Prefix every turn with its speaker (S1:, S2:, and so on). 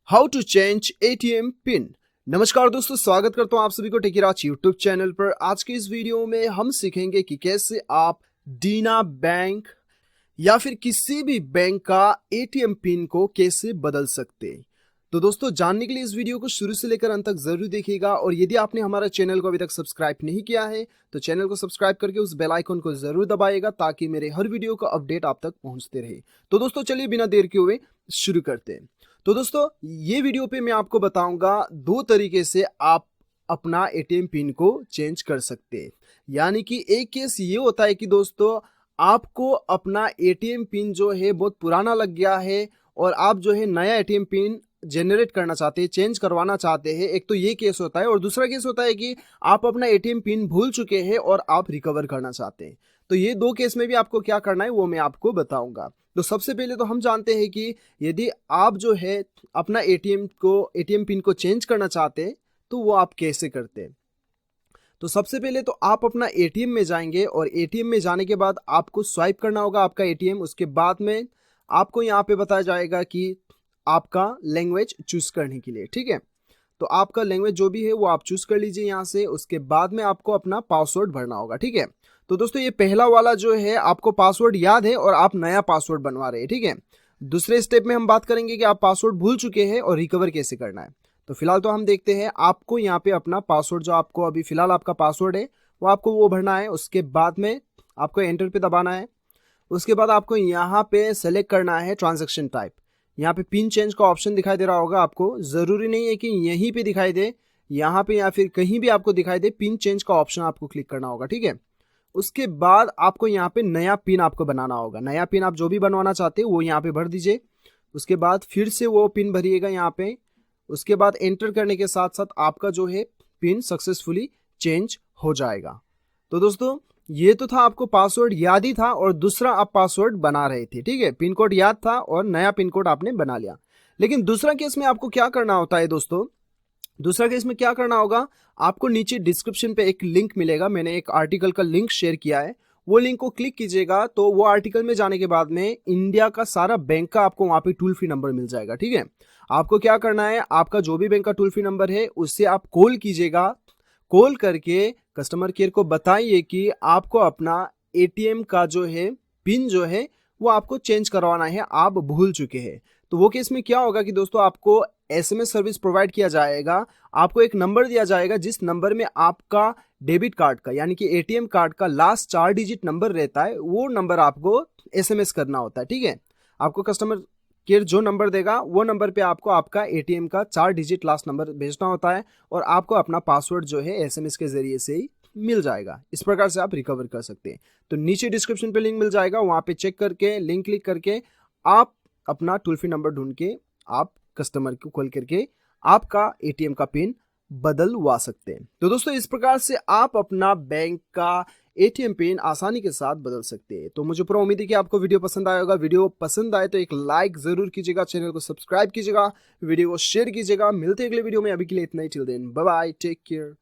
S1: How to change ATM pin. नमस्कार दोस्तों, स्वागत करता हूं आप सभी को टेकीराज यूट्यूब चैनल पर। आज के इस वीडियो में हम सीखेंगे कि कैसे आप डीना बैंक या फिर किसी भी बैंक का एटीएम पिन को कैसे बदल सकते हैं। तो दोस्तों, जानने के लिए इस वीडियो को शुरू से लेकर अंत तक जरूर देखिएगा और यदि आपने हमारा चैनल को अभी तक सब्सक्राइब नहीं किया है तो चैनल को सब्सक्राइब करके उस बेल आइकन को जरूर दबाइएगा ताकि मेरे हर वीडियो का अपडेट आप तक पहुंचते रहे। तो दोस्तों, चलिए बिना देर के हुए शुरू करते हैं। तो दोस्तों, ये वीडियो पे मैं आपको बताऊंगा दो तरीके से आप अपना एटीएम पिन को चेंज कर सकते हैं। यानी कि एक केस ये होता है कि दोस्तों, आपको अपना एटीएम पिन जो है बहुत पुराना लग गया है और आप जो है नया एटीएम पिन जनरेट करना चाहते हैं, चेंज करवाना चाहते हैं। एक तो ये केस होता है और दूसरा केस होता है कि आप अपना एटीएम पिन भूल चुके हैं और आप रिकवर करना चाहते हैं। तो ये दो केस में भी आपको क्या करना है वो मैं आपको बताऊंगा। तो सबसे पहले तो हम जानते हैं कि यदि आप जो है अपना एटीएम पिन को चेंज करना चाहते हैं तो वो आप कैसे करते हैं। तो सबसे पहले तो आप अपना एटीएम में जाएंगे और एटीएम में जाने के बाद आपको स्वाइप करना होगा आपका एटीएम। उसके बाद में आपको यहाँ पे बताया जाएगा कि आपका लैंग्वेज चूज करने के लिए, ठीक है। तो आपका लैंग्वेज जो भी है वो आप चूज कर लीजिए यहाँ से। उसके बाद में आपको अपना पासवर्ड भरना होगा, ठीक है। तो दोस्तों, ये पहला वाला जो है आपको पासवर्ड याद है और आप नया पासवर्ड बनवा रहे हैं, ठीक है। दूसरे स्टेप में हम बात करेंगे कि आप पासवर्ड भूल चुके हैं और रिकवर कैसे करना है। तो फिलहाल तो हम देखते हैं, आपको यहाँ पे अपना पासवर्ड जो आपको अभी फिलहाल आपका पासवर्ड है वो भरना है। उसके बाद में आपको एंटर पे दबाना है। उसके बाद आपको यहाँ पे सेलेक्ट करना है ट्रांजेक्शन टाइप। यहाँ पे पिन चेंज का ऑप्शन दिखाई दे रहा होगा आपको। जरूरी नहीं है कि यहीं पे दिखाई दे, यहाँ पे या फिर कहीं भी आपको दिखाई दे, पिन चेंज का ऑप्शन आपको क्लिक करना होगा, ठीक है। उसके बाद आपको यहाँ पे नया पिन आपको बनाना होगा। नया पिन आप जो भी बनवाना चाहते हो वो यहाँ पे भर दीजिए। उसके बाद फिर से वो पिन भरिएगा यहाँ पे। उसके बाद एंटर करने के साथ साथ आपका जो है पिन सक्सेसफुली चेंज हो जाएगा। तो दोस्तों, ये तो था आपको पासवर्ड याद ही था और दूसरा आप पासवर्ड बना रहे थे, ठीक है। पिन कोड याद था और नया पिन कोड आपने बना लिया। लेकिन दूसरा केस में आपको क्या करना होता है दोस्तों, दूसरा केस में क्या करना होगा, आपको नीचे डिस्क्रिप्शन पे एक लिंक मिलेगा। मैंने एक आर्टिकल का लिंक शेयर किया है, वो लिंक को क्लिक कीजिएगा तो वो आर्टिकल में जाने के बाद में इंडिया का सारा बैंक का आपको वहां पे टोल फ्री नंबर मिल जाएगा, ठीक है। आपको क्या करना है, आपका जो भी बैंक का टोल फ्री नंबर है उससे आप कॉल कीजिएगा। कॉल करके कस्टमर केयर को बताइए कि आपको अपना एटीएम का जो है पिन जो है वो आपको चेंज करवाना है, आप भूल चुके हैं। तो वो केस में क्या होगा कि दोस्तों, आपको एसएमएस सर्विस प्रोवाइड किया जाएगा। आपको एक नंबर दिया जाएगा जिस नंबर में आपका डेबिट कार्ड का यानी कि एटीएम कार्ड का लास्ट 4 डिजिट नंबर रहता है, वो नंबर आपको एसएमएस करना होता है, ठीक है। आपको कस्टमर केयर जो नंबर देगा वो नंबर पे आपको आपका एटीएम का 4 डिजिट लास्ट नंबर भेजना होता है और आपको अपना पासवर्ड जो है एसएमएस के जरिए से ही मिल जाएगा। इस प्रकार से आप रिकवर कर सकते हैं। तो नीचे डिस्क्रिप्शन पे लिंक मिल जाएगा, वहां पे चेक करके लिंक क्लिक करके आप अपना टोल फ्री नंबर ढूंढ के आप कस्टमर को कॉल करके आपका एटीएम का पिन बदलवा सकते हैं। तो दोस्तों, इस प्रकार से आप अपना बैंक का एटीएम पिन आसानी के साथ बदल सकते हैं। तो मुझे पूरा उम्मीद है कि आपको वीडियो पसंद आया होगा। वीडियो पसंद आए तो एक लाइक जरूर कीजिएगा, चैनल को सब्सक्राइब कीजिएगा, वीडियो को शेयर कीजिएगा। मिलते हैं अगले वीडियो में, अभी के लिए इतना ही। Till then bye bye, take care.